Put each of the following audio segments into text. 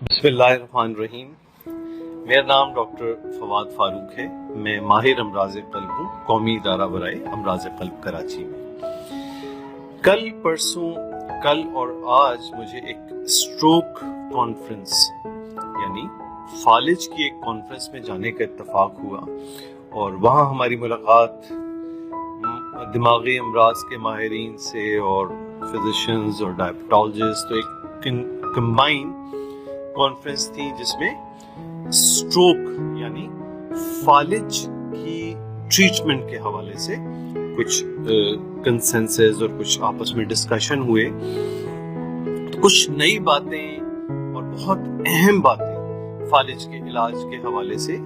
بسم اللہ الرحمن الرحیم۔ میرا نام ڈاکٹر فواد فاروق ہے۔ میں ماہر امراض قلب ہوں، قومی ادارہ برائے امراض قلب کراچی میں۔ کل اور آج مجھے ایک اسٹروک کانفرنس یعنی فالج کی ایک کانفرنس میں جانے کا اتفاق ہوا، اور وہاں ہماری ملاقات دماغی امراض کے ماہرین سے اور فزیشنز اور ڈائبٹالوجسٹ، تو ایک کمبائن کانفرنس تھی جس میں اسٹروک یعنی فالج کی ٹریٹمنٹ کے حوالے سے کچھ کنسنسس اور کچھ آپس میں ڈسکشن ہوئے۔ کچھ نئی باتیں اور بہت اہم باتیں فالج کے علاج کے حوالے سے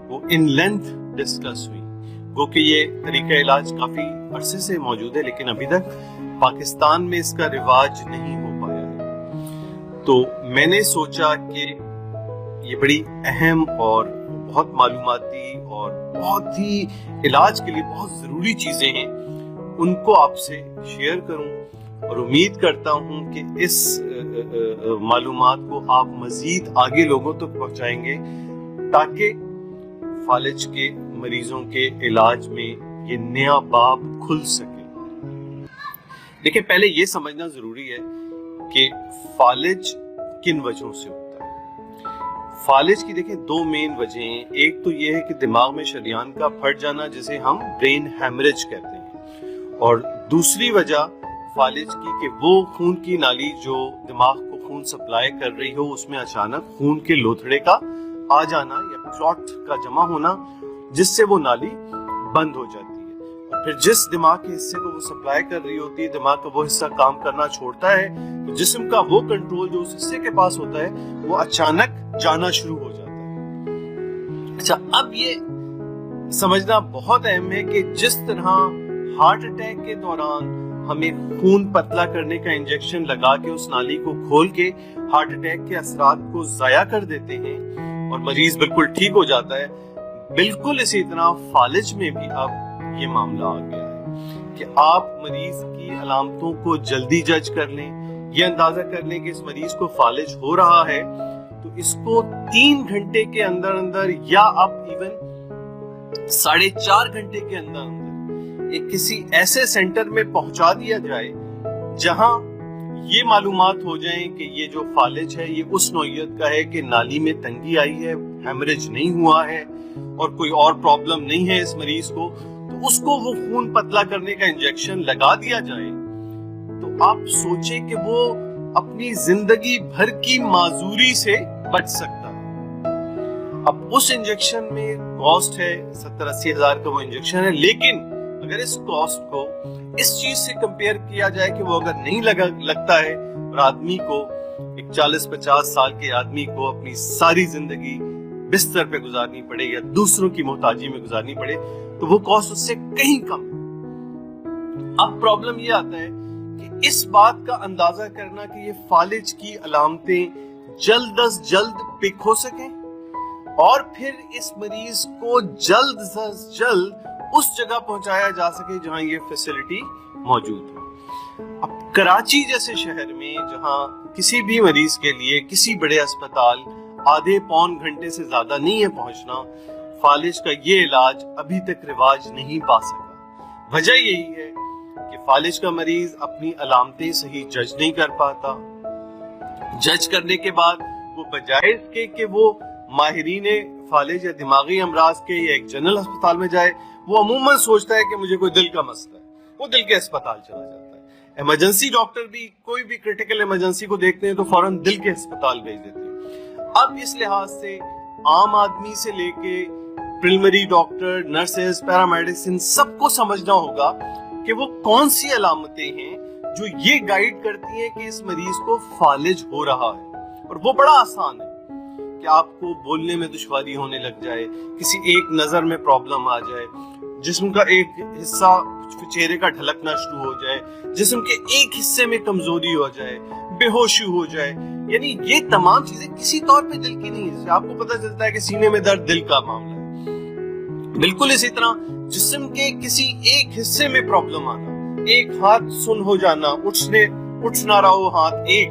وہ ان لینتھ ڈسکس ہوئی۔ گو کہ یہ طریقہ علاج کافی عرصے سے موجود ہے، لیکن ابھی تک پاکستان میں اس کا رواج نہیں ہو پایا ہے۔ تو میں نے سوچا کہ یہ بڑی اہم اور بہت معلوماتی اور بہت ہی علاج کے لیے بہت ضروری چیزیں ہیں، ان کو آپ سے شیئر کروں، اور امید کرتا ہوں کہ اس معلومات کو آپ مزید آگے لوگوں تک پہنچائیں گے تاکہ فالج کے مریضوں کے علاج میں یہ نیا باب کھل سکے۔ دیکھیں، پہلے یہ سمجھنا ضروری ہے کہ فالج کن وجہوں سے ہوتا ہے۔ فالج کی دیکھیں دو مین وجہیں ہیں۔ ایک تو یہ ہے کہ دماغ میں شریان کا پھٹ جانا، جسے ہم برین ہیمریج کہتے ہیں، اور دوسری وجہ فالج کی کہ وہ خون کی نالی جو دماغ کو خون سپلائی کر رہی ہو، اس میں اچانک خون کے لوتھڑے کا آ جانا یا کلوٹ کا جمع ہونا، جس سے وہ نالی بند ہو جاتی ہے، اور پھر جس دماغ کے حصے کو وہ سپلائی کر رہی ہوتی ہے، دماغ کا وہ حصہ کام کرنا چھوڑتا ہے، تو جسم کا وہ کنٹرول جو اس حصے کے پاس ہوتا ہے وہ اچانک جانا شروع ہو جاتا ہے۔ اچھا، اب یہ سمجھنا بہت اہم ہے کہ جس طرح ہارٹ اٹیک کے دوران ہمیں خون پتلا کرنے کا انجیکشن لگا کے اس نالی کو کھول کے ہارٹ اٹیک کے اثرات کو ضائع کر دیتے ہیں اور مریض بالکل ٹھیک ہو جاتا ہے، بالکل اسی طرح فالج میں بھی اب یہ معاملہ آ گیا ہے کہ آپ مریض کی علامتوں کو جلدی جج کر لیں، یہ اندازہ کر لیں کہ اس مریض کو فالج ہو رہا ہے تو اس کو 3 گھنٹے کے اندر اندر یا اب ایون 4.5 گھنٹے کے اندر اندر ایک کسی ایسے سینٹر میں پہنچا دیا جائے جہاں یہ معلومات ہو جائیں کہ یہ جو فالج ہے یہ اس نوعیت کا ہے کہ نالی میں تنگی آئی ہے، ہیمریج نہیں ہوا ہے اور کوئی اور پرابلم نہیں ہے اس مریض کو، تو اس کو وہ خون پتلا کرنے کا انجیکشن لگا دیا جائے، تو آپ سوچیں کہ وہ اپنی زندگی بھر کی معذوری سے بچ سکتا ہے۔ اب اس انجیکشن میں کاسٹ ہے 70-80 ہزار کا وہ انجیکشن ہے، لیکن اگر اس کاسٹ کو اس چیز سے کمپیئر کیا جائے کہ وہ اگر نہیں لگتا ہے اور آدمی کو ایک 40-50 سال کے آدمی کو اپنی ساری زندگی بستر پہ گزارنی پڑے یا دوسروں کی محتاجی میں گزارنی پڑے، تو وہ کاسٹ اس سے کہیں کم ہے۔ اب پرابلم یہ آتا ہے کہ اس بات کا اندازہ کرنا کہ یہ فالج کی علامتیں جلد از جلد پک ہو سکیں اور پھر اس مریض کو جلد از جلد اس جگہ پہنچایا جا سکے جہاں یہ فیسلٹی موجود ہو۔ اب کراچی جیسے شہر میں جہاں کسی بھی مریض کے لیے کسی بڑے اسپتال آدھے پون گھنٹے سے زیادہ نہیں ہے پہنچنا، فالج کا یہ علاج ابھی تک رواج نہیں پا سکا۔ وجہ یہی ہے کہ فالج کا مریض اپنی علامتیں صحیح جج نہیں کر پاتا، جج کرنے کے بعد وہ بجائے اس کے کہ وہ ماہرین فالج یا دماغی امراض کے یا ایک جنرل ہسپتال میں جائے، وہ عموماً سوچتا ہے کہ مجھے کوئی دل کا مسئلہ ہے، وہ دل کے اسپتال چلا جاتا ہے۔ ایمرجنسی ڈاکٹر بھی کوئی بھی کریٹیکل ایمرجنسی کو دیکھتے ہیں تو فوراً دل کے اسپتال بھیج دیتے ہیں۔ اب اس لحاظ سے عام آدمی سے لے کے پریلیمری ڈاکٹر، نرسز، پیرامیڈیسن، سب کو سمجھنا ہوگا کہ وہ کون سی علامتیں ہیں جو یہ گائیڈ کرتی ہیں کہ اس مریض کو فالج ہو رہا ہے۔ اور وہ بڑا آسان ہے کہ آپ کو بولنے میں دشواری ہونے لگ جائے، کسی ایک نظر میں پرابلم آ جائے، جسم کا ایک حصہ چہرے کا ڈھلکنا شروع ہو جائے، جسم کے ایک حصے میں کمزوری ہو جائے، بے ہوشی ہو جائے، یعنی یہ تمام چیزیں کسی طور پہ دل کی نہیں ہے۔ آپ کو پتہ چلتا ہے کہ سینے میں درد دل کا معاملہ ہے، بالکل اسی طرح جسم کے کسی ایک حصے میں پرابلم آنا، ایک ہاتھ سن ہو جانا، اٹھ نہ رہا ہو ہاتھ ایک،